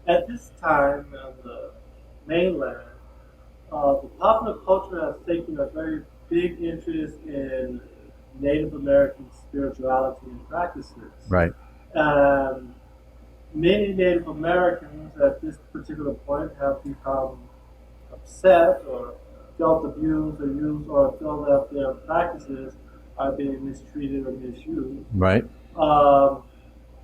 At this time on the mainland, the popular culture has taken a very big interest in Native American spirituality and practices. Right. Um, Many Native Americans at this particular point have become upset or felt abused or used or feel that their practices are being mistreated or misused. Right. Um,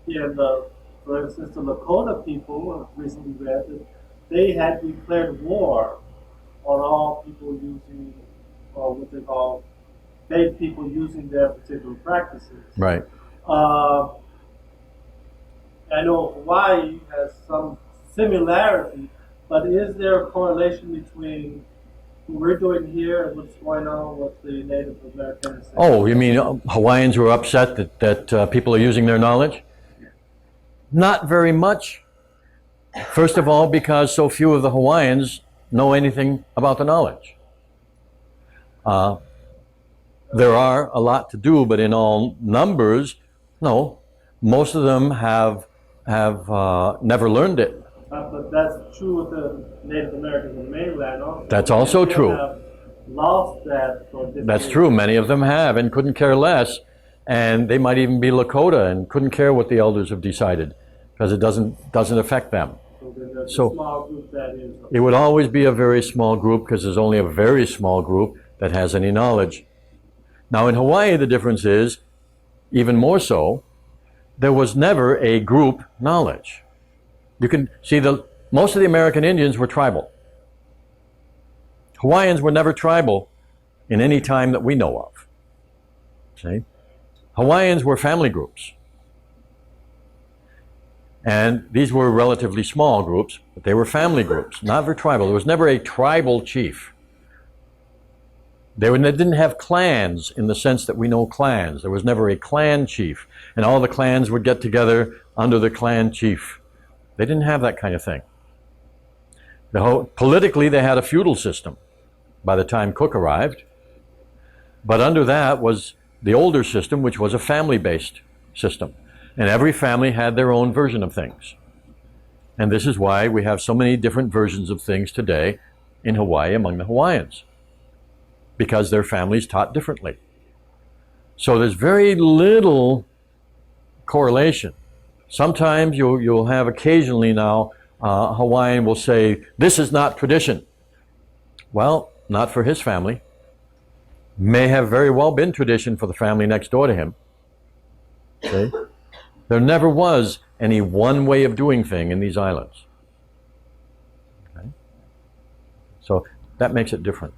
in the, for instance, the Lakota people have recently read that they had declared war on all people using, or what they call fake people using their particular practices. Right. Uh, I know Hawaii has some similarity, but is there a correlation between what we're doing here and what's going on with the Native Americans? Oh, you mean Hawaiians were upset that people are using their knowledge? Not very much. First of all, because so few of the Hawaiians know anything about the knowledge. There are a lot to do, but in all numbers, no. Most of them have never learned it. But that's true with the Native Americans on the mainland also. That's also They true. have lost that for different That's reasons. true. Many of them have and couldn't care less. And they might even be Lakota and couldn't care what the elders have decided because it doesn't affect them. So there's a So- small group that is. It would always be a very small group because there's only a very small group that has any knowledge. Now in Hawaii, the difference is, even more so, there was never a group knowledge. You can see most of the American Indians were tribal. Hawaiians were never tribal in any time that we know of. See? Hawaiians were family groups. And these were relatively small groups, but they were family groups, not very tribal. There was never a tribal chief. They didn't have clans in the sense that we know clans. There was never a clan chief, and all the clans would get together under the clan chief. They didn't have that kind of thing. Politically, they had a feudal system by the time Cook arrived, but under that was the older system, which was a family-based system. And every family had their own version of things. And this is why we have so many different versions of things today in Hawaii among the Hawaiians, because their families taught differently. So there's very little correlation. Sometimes you'll have occasionally now, Hawaiian will say, this is not tradition. Well, not for his family. May have very well been tradition for the family next door to him. Okay? There never was any one way of doing thing in these islands. Okay? So that makes it different.